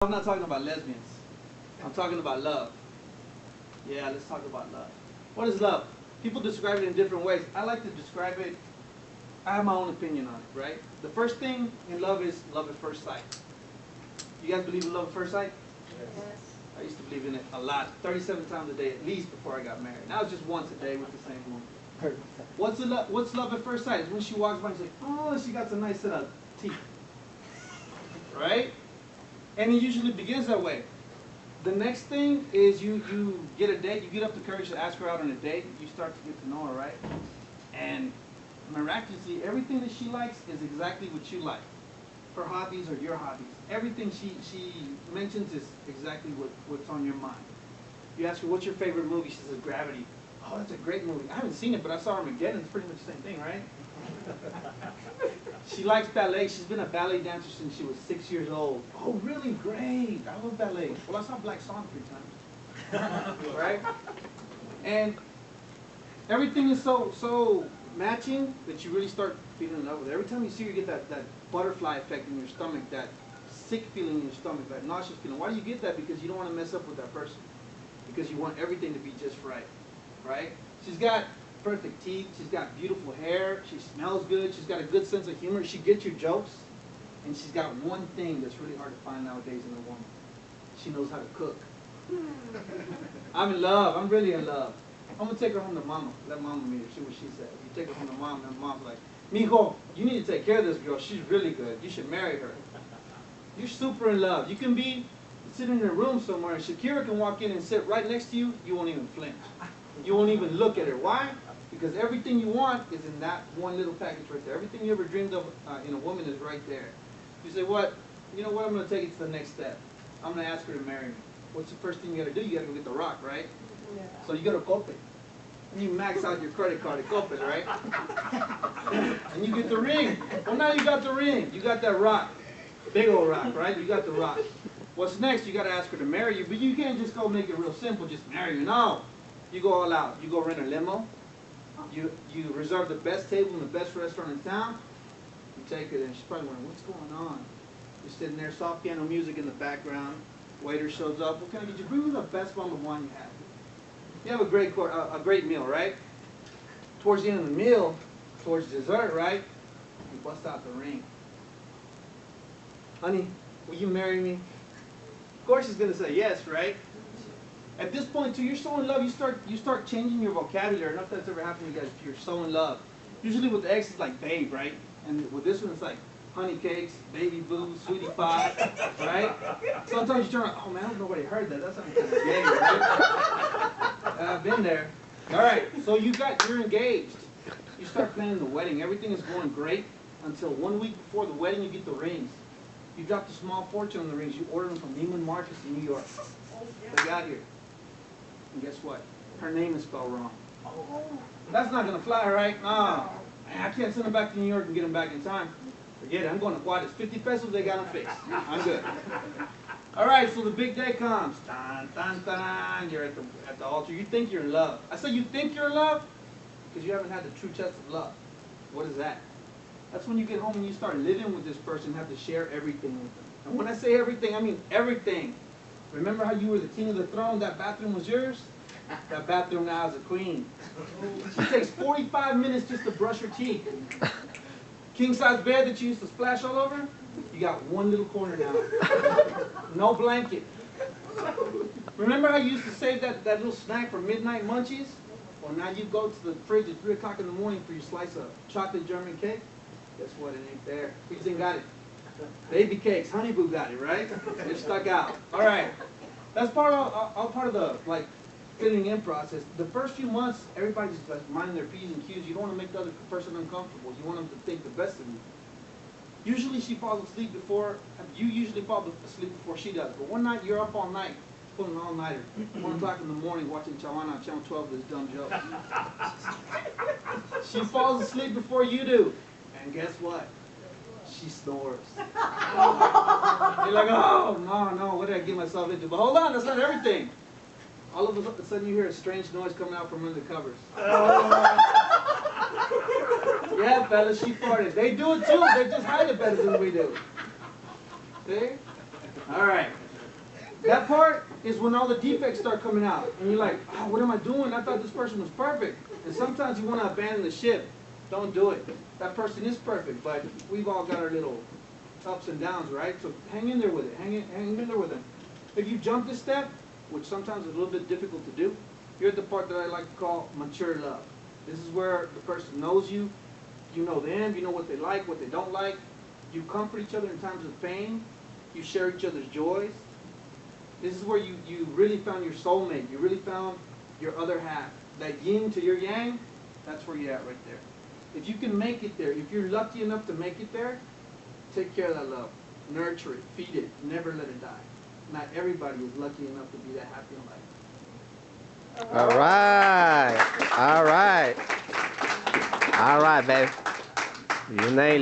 I'm not talking about lesbians. I'm talking about love. Yeah, let's talk about love. What is love? People describe it in different ways. I like to describe it, I have my own opinion on it, right? The first thing in love is love at first sight. You guys believe in love at first sight? Yes. I used to believe in it a lot, 37 times a day at least before I got married. Now it's just once a day with the same woman. What's love at first sight? It's when she walks by and she's like, oh, she got some nice set of teeth. Right? And it usually begins that way. The next thing is you get a date, you get up the courage to ask her out on a date, you start to get to know her, right? And miraculously, everything that she likes is exactly what you like. Her hobbies are your hobbies. Everything she mentions is exactly what's on your mind. You ask her, what's your favorite movie? She says, Gravity. Oh, that's a great movie. I haven't seen it, but I saw Armageddon. It's pretty much the same thing, right? She likes ballet. She's been a ballet dancer since she was 6 years old. Oh, really? Great. I love ballet. Well, I saw Black Swan 3 times. Right? And everything is so matching that you really start feeling in love with it. Every time you see her, you get that butterfly effect in your stomach, that sick feeling in your stomach, that nauseous feeling. Why do you get that? Because you don't want to mess up with that person. Because you want everything to be just right. Right? She's got perfect teeth, she's got beautiful hair, she smells good, she's got a good sense of humor, she gets your jokes, and she's got one thing that's really hard to find nowadays in a woman. She knows how to cook. I'm in love, I'm really in love. I'm going to take her home to mama, let mama meet her, see what she says. You take her home to mom, and mom's like, Mijo, you need to take care of this girl, she's really good, you should marry her. You're super in love. You can be sitting in a room somewhere, and Shakira can walk in and sit right next to you, you won't even flinch. You won't even look at her. Why? Because everything you want is in that one little package right there. Everything you ever dreamed of in a woman is right there. You say, what? You know what? I'm going to take it to the next step. I'm going to ask her to marry me. What's the first thing you got to do? You got to go get the rock, right? Yeah. So you go to Cope. And you max out your credit card at Cope, right? And you get the ring. Well, now you got the ring. You got that rock. Big old rock, right? You got the rock. What's next? You got to ask her to marry you. But you can't just go make it real simple. Just marry you. No. You go all out. You go rent a limo. You reserve the best table in the best restaurant in town. You take her, and she's probably wondering, what's going on? You're sitting there, soft piano music in the background. Waiter shows up. What can I get you? Bring me the best bottle of wine you have. You have a great meal, right? Towards the end of the meal, towards dessert, right? You bust out the ring. Honey, will you marry me? Of course she's going to say yes, right? At this point, too, you're so in love, you start changing your vocabulary. I don't know if that's ever happened to you guys. You're so in love. Usually with the ex, it's like babe, right? And with this one, it's like honey cakes, baby boo, sweetie pie, right? Sometimes you turn around, oh man, I hope nobody heard that. That's something kind of gay, right? I've been there. All right, so you're engaged. You start planning the wedding. Everything is going great until 1 week before the wedding, you get the rings. You dropped a small fortune on the rings. You ordered them from Neiman Marcus in New York. They got here. And guess what? Her name is spelled wrong. That's not going to fly, right? No. I can't send them back to New York and get them back in time. Forget it. I'm going to Juarez. 50 pesos, they got them fixed. I'm good. All right, so the big day comes. Dun, dun, dun. You're at the altar. You think you're in love. I say you think you're in love because you haven't had the true test of love. What is that? That's when you get home and you start living with this person and have to share everything with them. And when I say everything, I mean everything. Remember how you were the king of the throne? That bathroom was yours? That bathroom now is a queen. She takes 45 minutes just to brush her teeth. King-size bed that you used to splash all over? You got one little corner now. No blanket. Remember how you used to save that little snack for midnight munchies? Well, now you go to the fridge at 3 o'clock in the morning for your slice of chocolate German cake. Guess what? It ain't there. Who do you think got it? Baby cakes, Honey Boo got it, right? They're stuck out. All right, that's all part of the fitting in process. The first few months, everybody's just minding their P's and Q's. You don't want to make the other person uncomfortable. You want them to think the best of you. Usually she falls asleep before, you usually fall asleep before she does. But one night you're up all night, pulling an all-nighter. 1 o'clock in the morning watching Chawana on Channel 12 with this dumb joke. She falls asleep before you do. And guess what? She snores. You're like, oh, no, what did I get myself into? But hold on, that's not everything. All of a sudden you hear a strange noise coming out from under the covers. Yeah, fellas, she farted. They do it too, they just hide it better than we do. See? All right. That part is when all the defects start coming out. And you're like, oh, what am I doing? I thought this person was perfect. And sometimes you want to abandon the ship. Don't do it. That person is perfect, but we've all got our little ups and downs, right? So hang in there with it. Hang in there with it. If you jump this step, which sometimes is a little bit difficult to do, here's the part that I like to call mature love. This is where the person knows you. You know them. You know what they like, what they don't like. You comfort each other in times of pain. You share each other's joys. This is where you really found your soulmate. You really found your other half. That yin to your yang, that's where you're at right there. If you can make it there, if you're lucky enough to make it there, take care of that love. Nurture it, feed it, never let it die. Not everybody is lucky enough to be that happy in life. All right. All right. All right, babe. You nailed it.